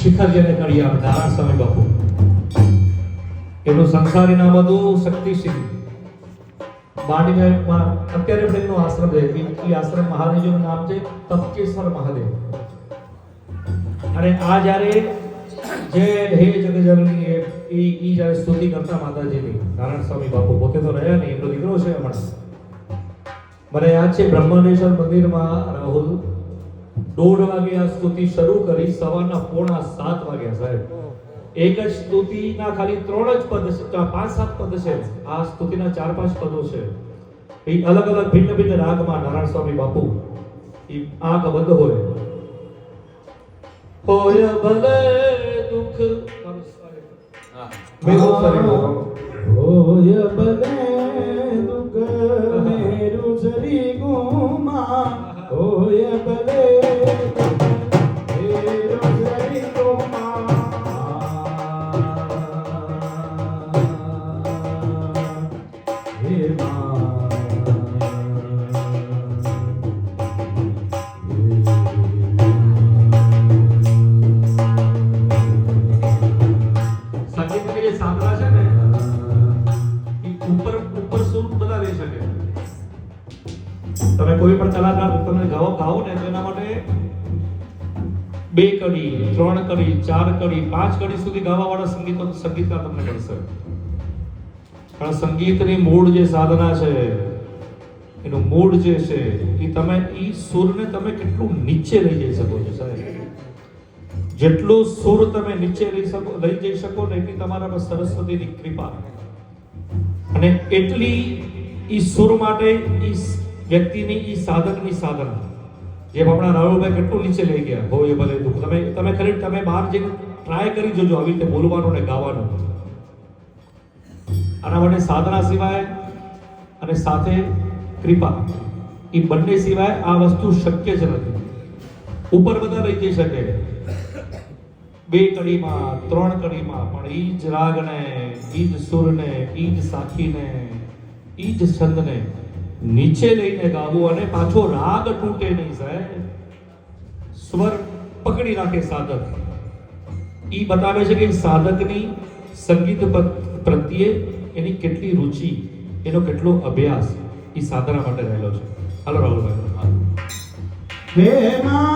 શિખર જેને કરી આપ નારાયણ સ્વામી બાપુ, એનું સંસારી નામ હતું શક્તિસિંહ. બાણીને અત્યારે પણ એમનો આશ્રમ છે, એ આશ્રમ મહાદેવજીનું નામ છે તપકેશ્વર મહાદેવ. અને આ જ્યારે જે હે જગજનની એ જ્યારે સ્તુતિ કરતા માતાજીની, નારાયણ સ્વામી બાપુ પોતે તો રહ્યા નહીં, એમનો દીકરો છે હમણાં. મને યાદ છે બ્રહ્મનેશ્વર મંદિરમાં રાહુલ 1:30 વાગે આ સ્તુતિ શરૂ કરી, સવારના 6:45 વાગ્યા સાહેબ. એક જ સ્તુતિના ખાલી 3 જ પદ છે, 5-7 પદ છે. આ સ્તુતિના 4-5 પદો છે. એ અલગ અલગ ભિન્ન ભિન્ન રાગમાં નારાયણ સ્વામી બાપુ એ આંખ બંધ હોય ભલે દુઃખ હોય ભલે દુઃખ મેરું સરી ગુમા, હોય ભલે મેરું સરી ગુમા, હે તમે કોઈ પણ કલાકાર તમે ગાઓ ને તો એના માટે 2 કડી, 3 કડી, 4 કડી, 5 કડી સુધી ગાવા વાળા સંગીતકાર તમને મળશે. પણ સંગીતની મૂળ જે સાધના છે, એનું મૂળ જે છે એ તમે એ સુરને તમે કેટલું નીચે લઈ જઈ શકો છો સાહેબ. જેટલું સુર તમે નીચે લઈ જઈ શકો ને એટલી તમારા પર સરસ્વતીની કૃપા, અને એટલી ઈ સુર માટે ઈ વ્યક્તિની ઈ સાધકની સાધના. જેમ આપણા રાહુલભાઈ કેટલું નીચે લઈ ગયા, હોય ભલે દુઃખ. તમે ખરી તમે બહાર જઈને ટ્રાય કરી જોજો આવી રીતે બોલવાનું ને ગાવાનું. આના માટે સાધના સિવાય અને સાથે કૃપા, એ બંને સિવાય આ વસ્તુ શક્ય જ નથી. ઉપર બધા લઈ જઈ શકે 2 કડીમાં, 3 કડીમાં, પણ ઈ જ રાગને, ઈ જ સુરને, ઈ જ સાખીને, ઈ જ છંદને નીચે લઈને ગાવું, અને પાછો રાગ તૂટે નહીં સાહેબ. સ્વર પકડી રાખે સાધક. ઈ બતાવે છે કે સાધકની સંગીત પ્રત્યે એની કેટલી રુચિ, એનો કેટલો અભ્યાસ ઈ સાધના માટે રહેલો છે. હાલો રાહુલભાઈ. હે મા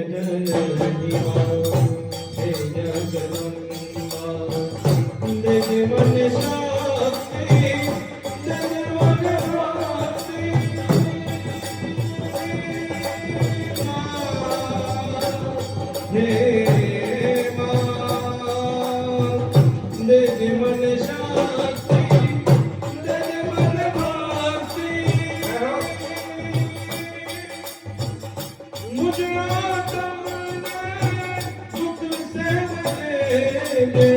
जननी मां हे जगदम्बा देव मन शक्ति देव मन भक्ति हे देव मन शक्ति देव मन भक्ति मुझे तुमने दुख से दे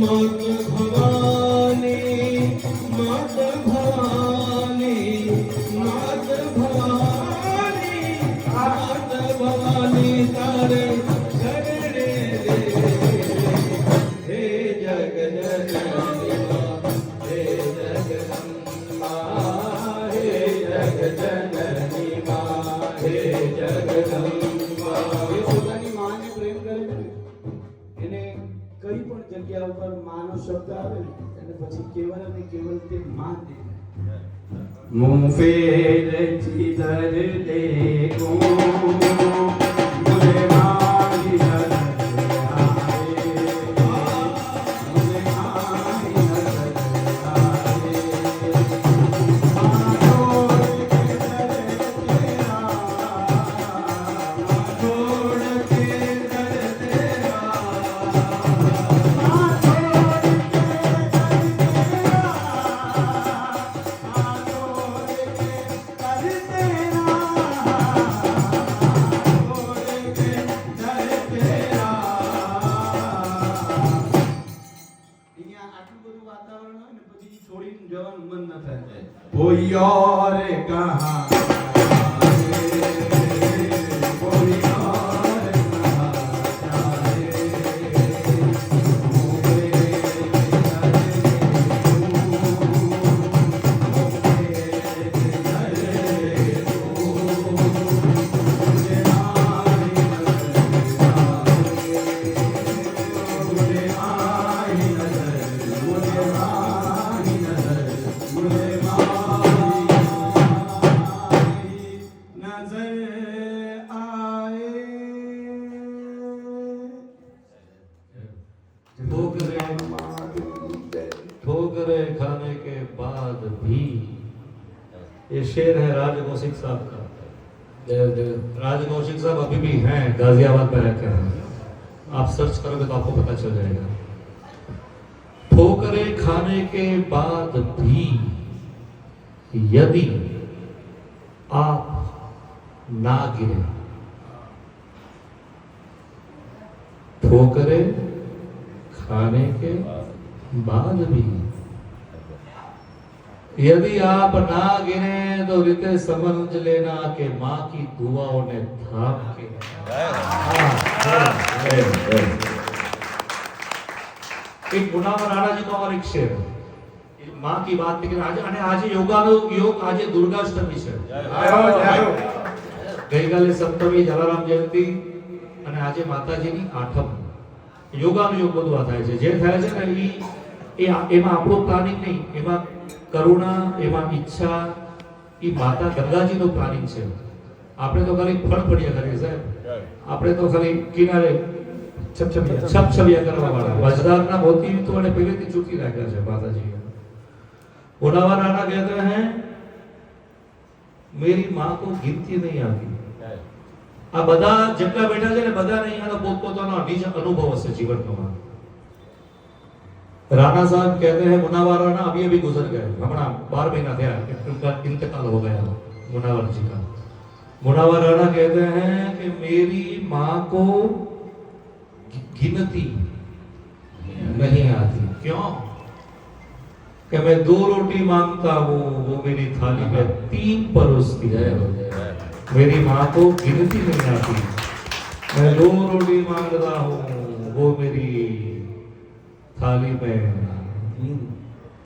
मात भवानी मात भवानी मात भवानी मात भवानी तारे शरणे दे हे जगदम्बा हे जगदम्बा हे जगदननी मां हे जगदम्बा ये પોતાની માને પ્રેમ કરે છે એને કઈ પણ જગ્યા ઉપર માનો શબ્દ આવે ને એટલે પછી કેવલ અને કેવલ તે માન દે મું ફેર ચિદર દેખો મુરે મારી નજર આए મુરે મારી નજર આए छोड़ के दर तेरा कोई और कहाँ कोई और कहाँ ठोकरे खाने के बाद भी, ये शेर है राज कौशिक साहब का। राज कौशिक साहब अभी भी हैं, गाजियाबाद में रहते हैं, आप सर्च करोगे तो आपको पता चल जाएगा। ठोकरे खाने के बाद भी यदि आप ना गिरे, ठोकरे खाने के बाद भी यदि आप ना गिरे तो रितेश समझ लेना कि माँ की दुआओं ने थाम के एक गुनावर राणा जी का और एक शेर माँ की बात लेकिन आज योग आज दुर्गाष्टमी છે ગઈકાલે સપ્તમી જલારામ જયંતિ અને આજે માતાજીની આઠમ યોગાનુયોગ બધું આ થાય છે જે થાય છે ને એમાં આપણું પ્લાનિંગ નહીં એમાં કરુણા એમાં ઈચ્છા એ માતા ગંગાજીનું પ્લાનિંગ છે આપણે તો ખાલી ફળફળિયા કરીએ સાહેબ આપણે તો ખાલી કિનારે છપછપિયા કરવા વાળા વજદારના મોતી તો એને પહેલેથી ચૂકી રાખ્યા છે માતાજીએ उड़ावा राणा कहते हैं मेरी माँ को गिनती नहीं आती आ बधा जेटला बैठा છે ને બધા ને અહીંયા પોતપોતાનો નિજ અનુભવ હશે જીવનનો राणा साहब कहते हैं मुनावर राणा अभी अभी गुजर गए, हमारा 12 महीना थे उनका इंतकाल हो गया मुनावर जी का। मुनावर राणा कहते हैं कि मेरी माँ को गिनती नहीं आती। क्यों? कि मैं 2 रोटी मांगता हूँ वो मेरी थाली में 3 परोसती है। मेरी माँ को गिनती नहीं आती। मैं 2 रोटी मांगता हूँ वो मेरी थाली में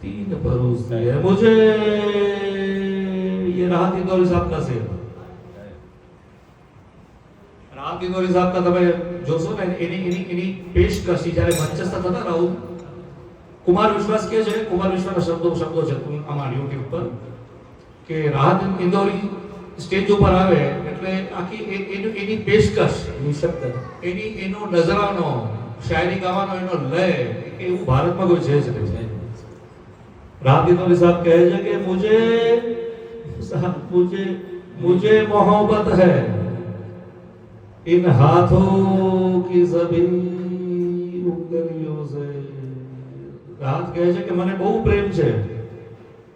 3 परोसती है। मुझे ये राहत इंदौरी साहब का शेर, રાહત ઇંદોરી સાહેબ का તમે જોશો ને એની પેશકશ જ્યારે મંચસ્થ થતા રાહુલ કુમાર વિશ્વાસ કે છે, કુમાર વિશ્વાસના શબ્દો છે અમારા યુટ્યુબ પર કે રાહત ઇંદોરી સ્ટેજ ઉપર આવે એટલે આખી એની પેશકશ, એનો નજરાનો, શાયરી ગાવાનો એનો લય કે એવું ભારતમાં કોઈ છે જ નહીં। રાહત ઇંદોરી સાહેબ કહે છે કે मुझे मोहब्बत है इन हाथों की सभी उंगलियों से। राहत કહે છે કે મને બહુ પ્રેમ છે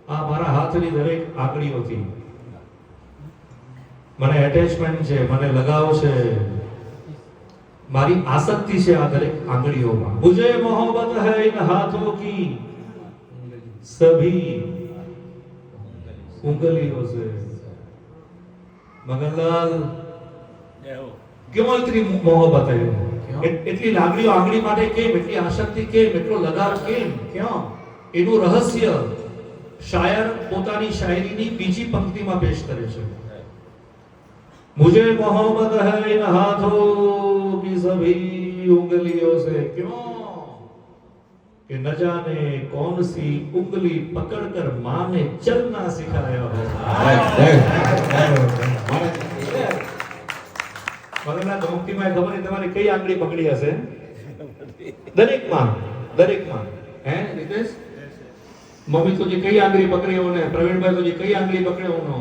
આ મારા હાથની દરેક આંગળીઓથી, મને એટેચમેન્ટ છે, મને લગાવ છે, મારી આસક્તિ છે આ દરેક આંગળીઓમાં। मुझे मोहब्बत है इन हाथों की सभी उंगलियों से। मगनलाल क्यों इतनी मोहब्बत है? એટલી લાગણીઓ આંગળી માટે કેમ? એટલી આસક્તિ કેમ? એટલો લગાવ કેમ? ક્યાં? એનું રહસ્ય શાયર પોતાની શાયરીની બીજી પંક્તિમાં પેશ કરે છે। मुझे मोहब्बत है इन हाथों की सभी उंगलियों से। क्यों? कि न जाने कौन सी उंगली पकड़कर माँ ने चलना सिखाया हो। મને ધમકીમાં ખબર નહીં તમારી કઈ આંગળી પકડી હશે? દરેકમાં હે રીતેશ મમ્મી તુજી કઈ આંગળી પકડી હોને, પ્રવીણભાઈ તુજી કઈ આંગળી પકડે હોનો,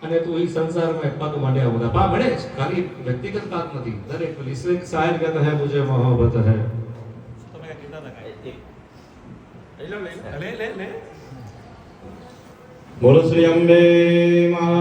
અને તું એ સંસારમાં પગ માંડ્યા બધા પા મળે જ, ખાલી વ્યક્તિગત વાત નથી, દરેક इसलिए एक शायर कहता है मुझे मोहब्बत है। તમે કીધા હતા ले बोलो श्री अम्बे मां